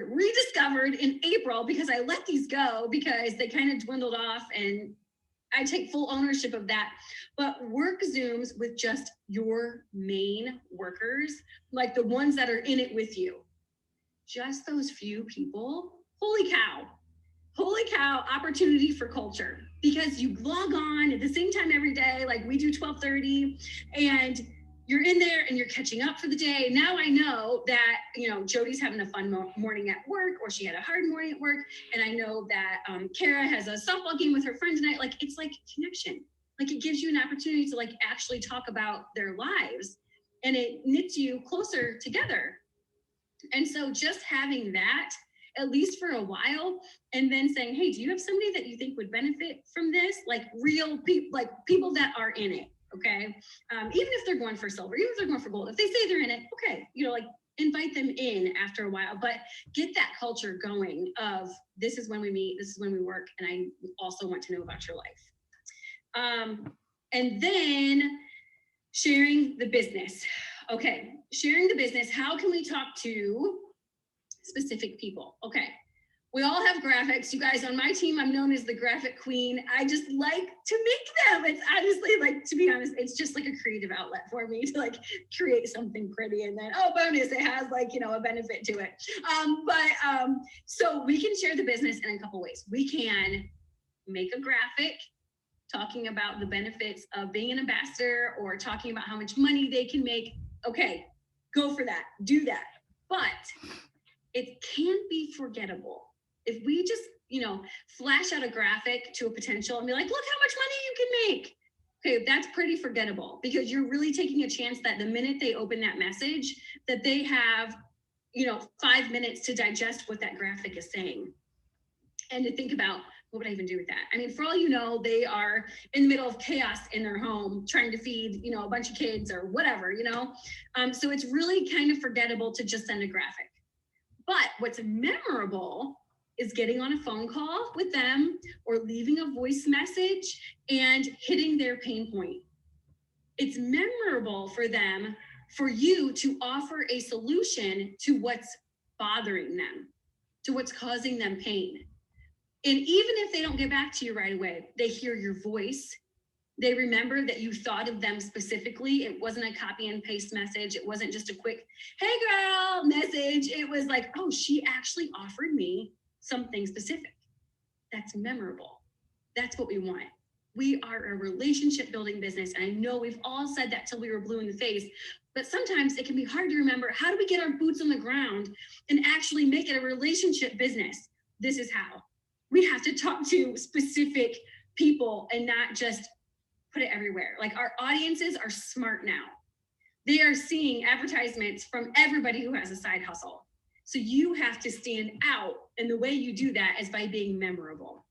[SPEAKER 4] rediscovered in April because I let these go because they kind of dwindled off and I take full ownership of that. But work Zooms with just your main workers, like the ones that are in it with you, just those few people, holy cow, opportunity for culture. Because you log on at the same time every day, like we do 12:30, and you're in there and you're catching up for the day. Now I know that, Jody's having a fun morning at work, or she had a hard morning at work. And I know that Kara has a softball game with her friend tonight. Like, it's like connection. Like it gives you an opportunity to like actually talk about their lives and it knits you closer together. And so just having that, at least for a while, and then saying, hey, do you have somebody that you think would benefit from this? Like real people, like people that are in it. Okay. Even if they're going for silver, even if they're going for gold, if they say they're in it, okay, invite them in after a while, but get that culture going of this is when we meet, this is when we work, and I also want to know about your life. And then sharing the business. Okay, sharing the business. How can we talk to specific people? Okay. We all have graphics. You guys, on my team, I'm known as the graphic queen. I just like to make them. It's honestly, like, to be honest, it's just like a creative outlet for me to like create something pretty. And then, oh, bonus, it has like, a benefit to it. So we can share the business in a couple ways. We can make a graphic talking about the benefits of being an ambassador or talking about how much money they can make. Okay, go for that. Do that. But it can be forgettable. If we just, flash out a graphic to a potential and be like, look how much money you can make. Okay, that's pretty forgettable because you're really taking a chance that the minute they open that message, that they have, 5 minutes to digest what that graphic is saying and to think about, what would I even do with that? I mean, for all you know, they are in the middle of chaos in their home, trying to feed, a bunch of kids or whatever, So it's really kind of forgettable to just send a graphic. But what's memorable is getting on a phone call with them or leaving a voice message and hitting their pain point. It's memorable for them, for you to offer a solution to what's bothering them, to what's causing them pain. And even if they don't get back to you right away, they hear your voice. They remember that you thought of them specifically. It wasn't a copy and paste message. It wasn't just a quick, hey girl message. It was like, oh, she actually offered me something specific. That's memorable. That's what we want. We are a relationship building business. And I know we've all said that till we were blue in the face, but sometimes it can be hard to remember, how do we get our boots on the ground and actually make it a relationship business? This is how. We have to talk to specific people and not just put it everywhere. Like, our audiences are smart now. They are seeing advertisements from everybody who has a side hustle. So you have to stand out. And the way you do that is by being memorable,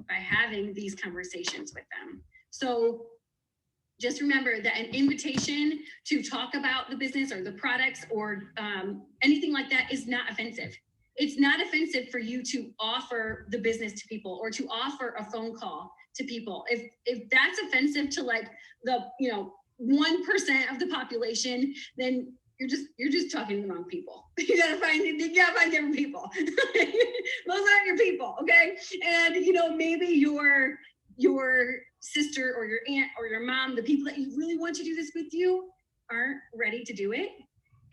[SPEAKER 4] by having these conversations with them. So just remember that an invitation to talk about the business or the products or anything like that is not offensive. It's not offensive for you to offer the business to people or to offer a phone call to people. If that's offensive to like the 1% of the population, then you're just talking to the wrong people. You gotta find different people. Those aren't your people, okay? And maybe your sister or your aunt or your mom, the people that you really want to do this with you, aren't ready to do it.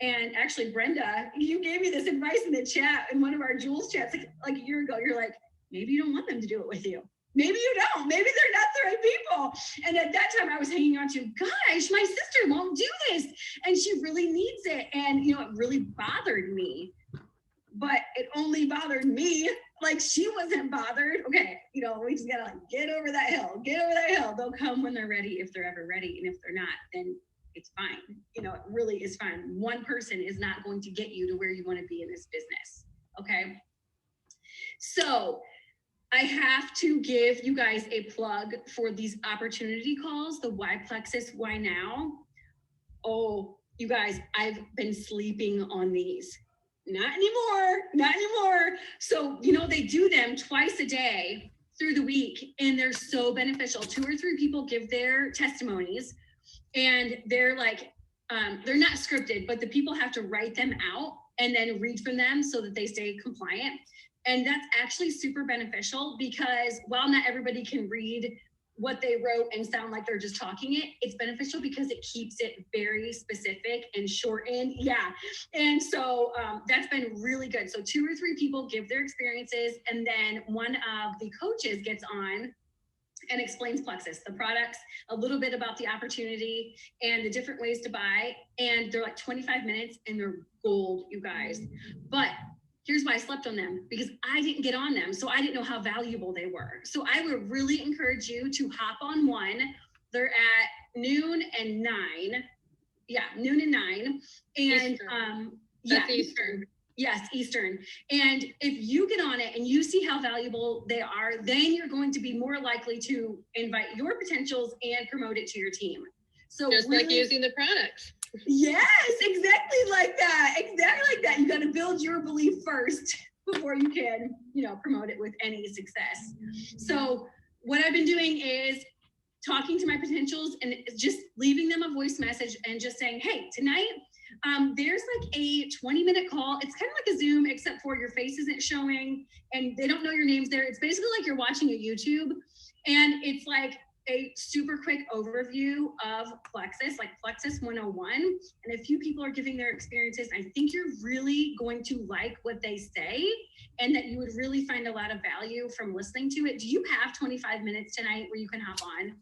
[SPEAKER 4] And actually, Brenda, you gave me this advice in the chat, in one of our Jules chats like a year ago. You're like, maybe you don't want them to do it with you. Maybe you don't. Maybe they're not the right people. And at that time I was hanging on to, gosh, my sister won't do this. And she really needs it. And, it really bothered me. But it only bothered me. Like, she wasn't bothered. Okay, we just gotta get over that hill. Get over that hill. They'll come when they're ready, if they're ever ready. And if they're not, then it's fine. It really is fine. One person is not going to get you to where you want to be in this business. Okay. So I have to give you guys a plug for these opportunity calls, the Why Plexus, Why Now? Oh, you guys, I've been sleeping on these. Not anymore. So, they do them twice a day through the week, and they're so beneficial. 2 or 3 people give their testimonies, and they're like, they're not scripted, but the people have to write them out and then read from them so that they stay compliant. And that's actually super beneficial, because while not everybody can read what they wrote and sound like they're just talking it, it's beneficial because it keeps it very specific and shortened. Yeah. And so that's been really good. So 2 or 3 people give their experiences, and then one of the coaches gets on and explains Plexus, the products, a little bit about the opportunity and the different ways to buy. And they're like 25 minutes and they're gold, you guys. But here's why I slept on them, because I didn't get on them. So I didn't know how valuable they were. So I would really encourage you to hop on one. They're at noon and 9. Yeah, noon and 9. And
[SPEAKER 3] Eastern.
[SPEAKER 4] yeah, Eastern. Yes, Eastern. And if you get on it and you see how valuable they are, then you're going to be more likely to invite your potentials and promote it to your team. So
[SPEAKER 3] just
[SPEAKER 4] really,
[SPEAKER 3] like using the products.
[SPEAKER 4] Yes, exactly like that. Exactly like that. You got to build your belief first before you can, promote it with any success. So what I've been doing is talking to my potentials and just leaving them a voice message and just saying, hey, tonight, there's like a 20-minute call. It's kind of like a Zoom, except for your face isn't showing and they don't know your names there. It's basically like you're watching a YouTube, and it's like a super quick overview of Plexus, like Plexus 101. And a few people are giving their experiences. I think you're really going to like what they say, and that you would really find a lot of value from listening to it. Do you have 25 minutes tonight where you can hop on?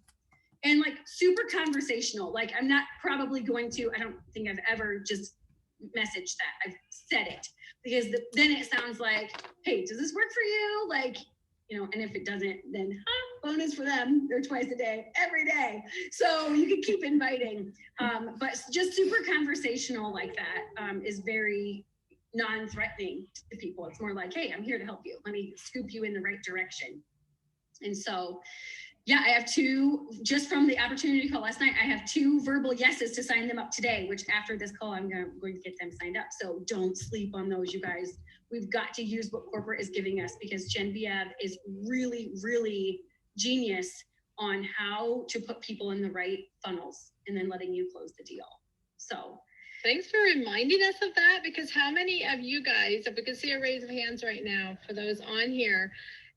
[SPEAKER 4] And like super conversational. Like, I'm not probably going to, I don't think I've ever just messaged that. I've said it, because then it sounds like, hey, does this work for you? Like, and if it doesn't, then bonus for them. They're twice a day, every day. So you can keep inviting. But just super conversational like that is very non-threatening to people. It's more like, hey, I'm here to help you. Let me scoop you in the right direction. And so, yeah, I have 2, just from the opportunity call last night, I have 2 verbal yeses to sign them up today, which after this call, I'm going to get them signed up. So don't sleep on those, you guys. We've got to use what corporate is giving us, because Genevieve is really, really genius on how to put people in the right funnels and then letting you close the deal. So
[SPEAKER 3] thanks for reminding us of that, because how many of you guys, if we could see a raise of hands right now for those on here,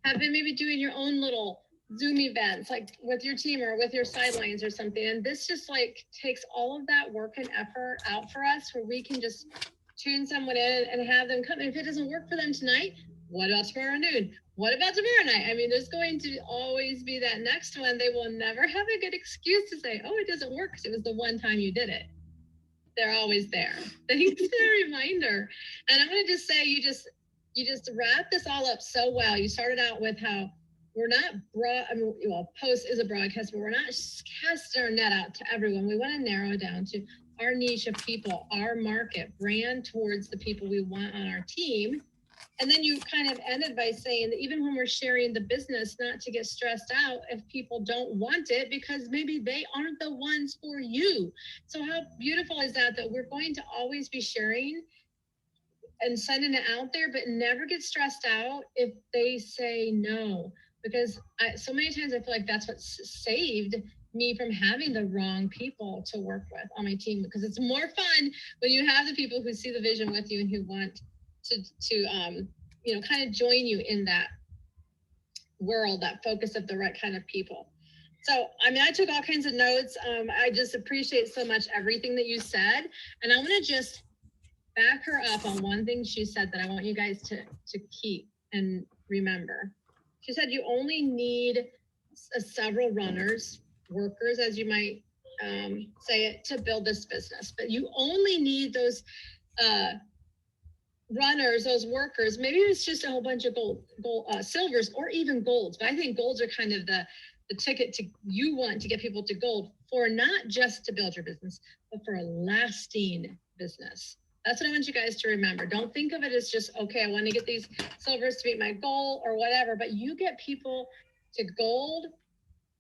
[SPEAKER 3] have been maybe doing your own little Zoom events, like with your team or with your sidelines or something. And this just like takes all of that work and effort out for us, where we can just tune someone in and have them come. And if it doesn't work for them tonight, what about tomorrow noon? What about tomorrow night? I mean, there's going to always be that next one. They will never have a good excuse to say, oh, it doesn't work because it was the one time you did it. They're always there. Thanks for the reminder. And I'm going to just say, you just wrap this all up so well. You started out with how we're not Post is a broadcast, but we're not casting our net out to everyone. We want to narrow it down to our niche of people, our market, brand towards the people we want on our team. And then you kind of ended by saying that even when we're sharing the business, not to get stressed out if people don't want it, because maybe they aren't the ones for you. So how beautiful is that we're going to always be sharing and sending it out there, but never get stressed out if they say no, because so many times I feel like that's what saved me from having the wrong people to work with on my team, because it's more fun when you have the people who see the vision with you and who want to you know, kind of join you in that world, that focus of the right kind of people. So, I mean, I took all kinds of notes. I just appreciate so much everything that you said. And I want to just back her up on one thing she said that I want you guys to keep and remember. She said you only need several runners, workers, as you might say it, to build this business. But you only need those runners, those workers. Maybe it's just a whole bunch of silvers or even golds. But I think golds are kind of the ticket to, you want to get people to gold for not just to build your business, but for a lasting business. That's what I want you guys to remember. Don't think of it as just, okay, I want to get these silvers to meet my goal or whatever, but you get people to gold,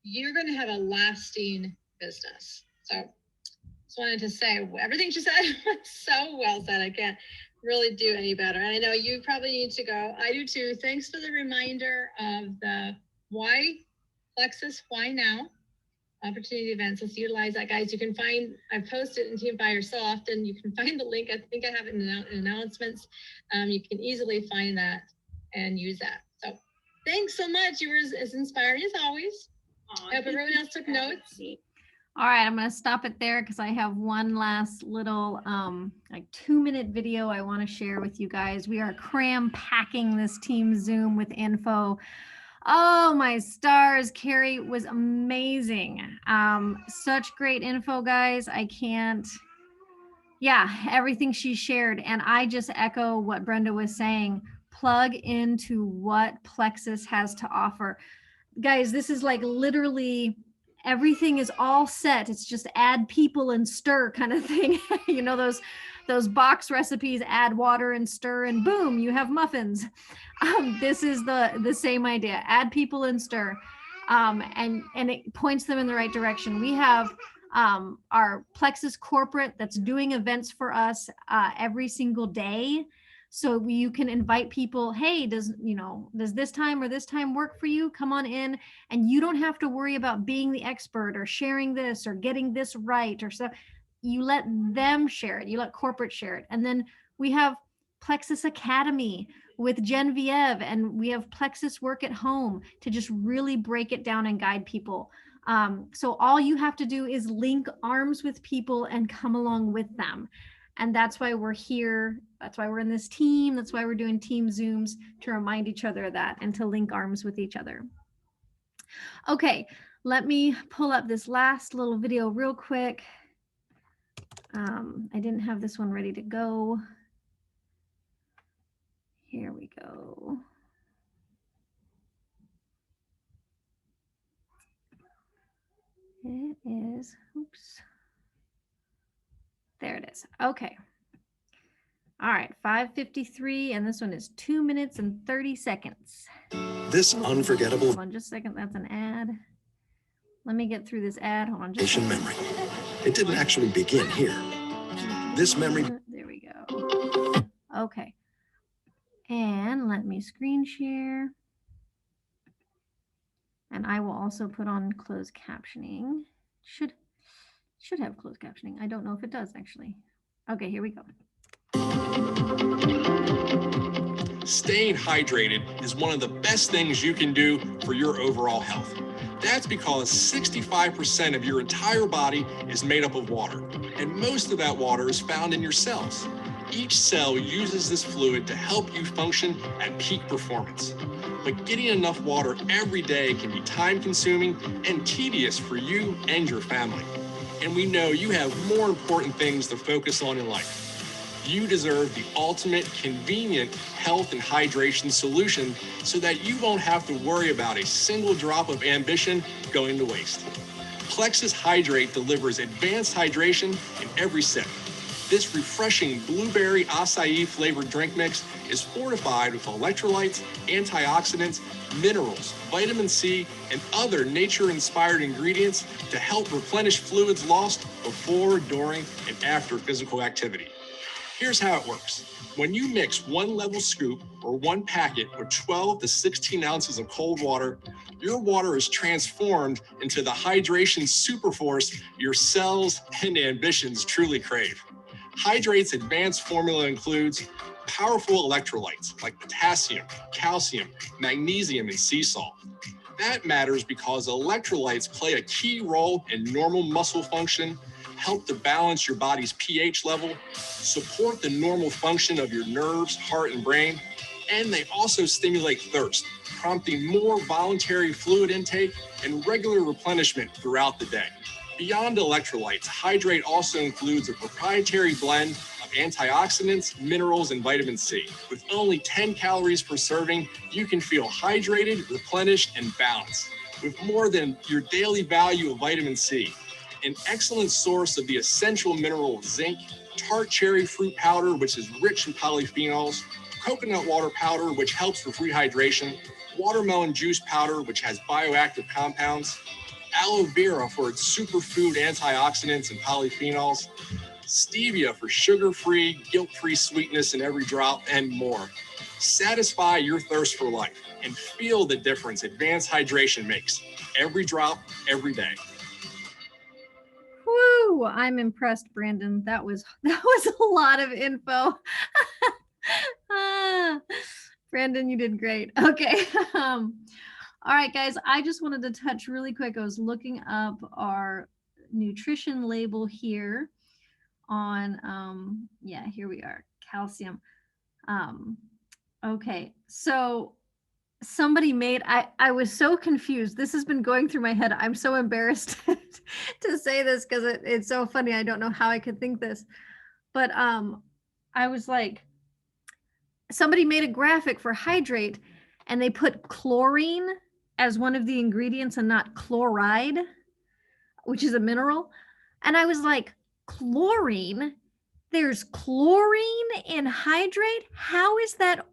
[SPEAKER 3] you're going to have a lasting business. So just wanted to say everything she said was so well said. I can't really do any better. And I know you probably need to go. I do too. Thanks for the reminder of the why Plexus, why now opportunity events. Let's utilize that, guys. You can find, I've posted in Team Fire so often, you can find the link. I think I have it in announcements. You can easily find that and use that. So thanks so much. You were as inspiring as always. I hope everyone else took notes.
[SPEAKER 1] All right, I'm going to stop it there because I have one last little like 2-minute video I want to share with you guys. We are cram packing this team Zoom with info. Oh, my stars. Carrie was amazing. Such great info, guys. I can't, yeah, everything she shared. And I just echo what Brenda was saying. Plug into what Plexus has to offer. Guys, this is like literally everything is all set. It's just add people and stir kind of thing. You know, those box recipes, add water and stir and boom, you have muffins. This is the same idea. Add people and stir, and it points them in the right direction. We have our Plexus corporate that's doing events for us every single day. So you can invite people, hey, does this time or this time work for you? Come on in, and you don't have to worry about being the expert or sharing this or getting this right or so. You let them share it. You let corporate share it. And then we have Plexus Academy with Genevieve, and we have Plexus Work at Home to just really break it down and guide people. So all you have to do is link arms with people and come along with them. And that's why we're here. That's why we're in this team. That's why we're doing team Zooms, to remind each other of that and to link arms with each other. Okay, let me pull up this last little video real quick. I didn't have this one ready to go. Here we go. It is, oops. There it is. Okay. All right, 5:53, and this one is 2 minutes and 30 seconds.
[SPEAKER 5] This unforgettable.
[SPEAKER 1] Hold on just a second. That's an ad. Let me get through this ad. Hold on just a second.
[SPEAKER 5] Memory. It didn't actually begin here. This memory.
[SPEAKER 1] There we go. Okay. And let me screen share. And I will also put on closed captioning. Should have closed captioning. I don't know if it does actually. Okay, here we go.
[SPEAKER 6] Staying hydrated is one of the best things you can do for your overall health. That's because 65% of your entire body is made up of water, and most of that water is found in your cells. Each cell uses this fluid to help you function at peak performance. But getting enough water every day can be time-consuming and tedious for you and your family. And we know you have more important things to focus on in life. You deserve the ultimate convenient health and hydration solution so that you won't have to worry about a single drop of ambition going to waste. Plexus Hydrate delivers advanced hydration in every sip. This refreshing blueberry acai flavored drink mix is fortified with electrolytes, antioxidants, minerals, vitamin C, and other nature-inspired ingredients to help replenish fluids lost before, during, and after physical activity. Here's how it works. When you mix 1 level scoop or 1 packet with 12 to 16 ounces of cold water, your water is transformed into the hydration superforce your cells and ambitions truly crave. Hydrate's advanced formula includes powerful electrolytes like potassium, calcium, magnesium, and sea salt. That matters because electrolytes play a key role in normal muscle function, help to balance your body's pH level, support the normal function of your nerves, heart, and brain, and they also stimulate thirst, prompting more voluntary fluid intake and regular replenishment throughout the day. Beyond electrolytes, Hydrate also includes a proprietary blend of antioxidants, minerals, and vitamin C. With only 10 calories per serving, you can feel hydrated, replenished, and balanced. With more than your daily value of vitamin C, an excellent source of the essential mineral zinc, tart cherry fruit powder, which is rich in polyphenols, coconut water powder, which helps with rehydration, watermelon juice powder, which has bioactive compounds, aloe vera for its superfood antioxidants and polyphenols, stevia for sugar-free, guilt-free sweetness in every drop, and more. Satisfy your thirst for life and feel the difference advanced hydration makes every drop, every day.
[SPEAKER 1] Woo! I'm impressed, Brandon. That was a lot of info. Ah, Brandon, you did great. Okay. All right, guys. I just wanted to touch really quick. I was looking up our nutrition label here on yeah, here we are. Calcium. Okay. So somebody made I was so confused. This has been going through my head. I'm so embarrassed to say this because it's so funny. I don't know how I could think this, but I was like, somebody made a graphic for Hydrate and they put chlorine as one of the ingredients and not chloride, which is a mineral. And I was like, chlorine? There's chlorine in Hydrate? How is that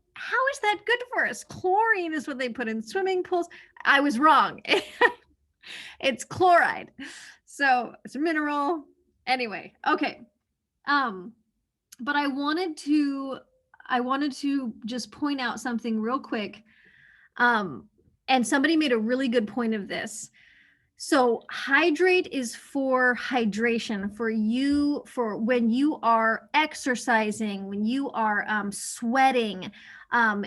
[SPEAKER 1] good for us? Chlorine is what they put in swimming pools. I was wrong. It's chloride. So it's a mineral. Anyway, okay. But I wanted to just point out something real quick. And somebody made a really good point of this. So Hydrate is for hydration, for you, for when you are exercising, when you are sweating,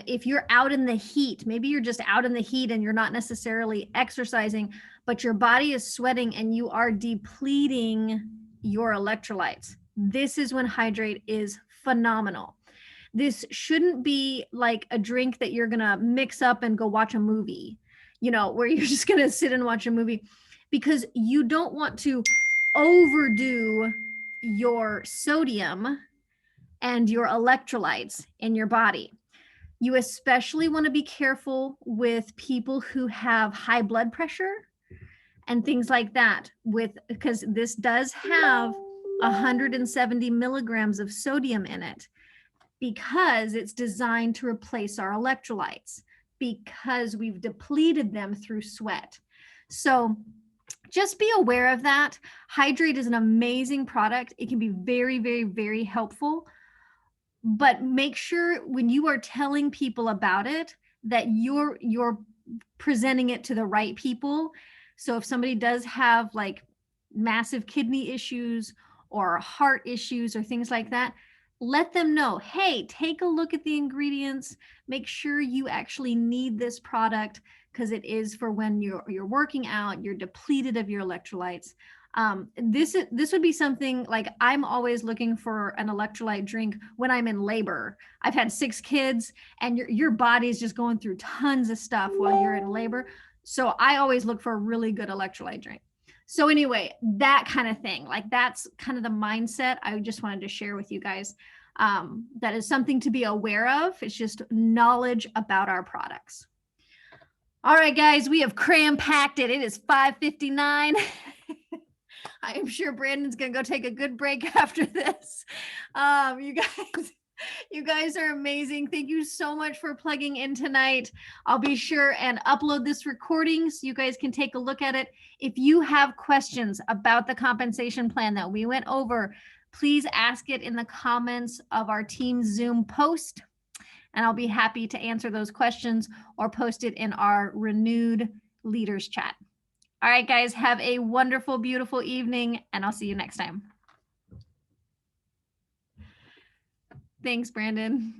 [SPEAKER 1] if you're out in the heat, maybe you're just out in the heat and you're not necessarily exercising, but your body is sweating and you are depleting your electrolytes. This is when Hydrate is phenomenal. This shouldn't be like a drink that you're going to mix up and go watch a movie, you know, where you're just going to sit and watch a movie, because you don't want to overdo your sodium and your electrolytes in your body. You especially want to be careful with people who have high blood pressure and things like that, because this does have 170 milligrams of sodium in it, because it's designed to replace our electrolytes, because we've depleted them through sweat. So just be aware of that. Hydrate is an amazing product. It can be very, very, very helpful. But make sure when you are telling people about it that you're presenting it to the right people. So if somebody does have like massive kidney issues or heart issues or things like that, let them know, hey, take a look at the ingredients, make sure you actually need this product, because it is for when you're working out, you're depleted of your electrolytes. This would be something like, I'm always looking for an electrolyte drink when I'm in labor. I've had 6 kids and your body's just going through tons of stuff while you're in labor. So I always look for a really good electrolyte drink. So anyway, that kind of thing, like that's kind of the mindset I just wanted to share with you guys. That is something to be aware of. It's just knowledge about our products. All right, guys, we have cram-packed it. It is 5:59. I am sure Brandon's going to go take a good break after this. You guys are amazing. Thank you so much for plugging in tonight. I'll be sure and upload this recording so you guys can take a look at it. If you have questions about the compensation plan that we went over, please ask it in the comments of our team Zoom post, and I'll be happy to answer those questions or post it in our renewed leaders chat. All right, guys, have a wonderful, beautiful evening, and I'll see you next time. Thanks, Brandon.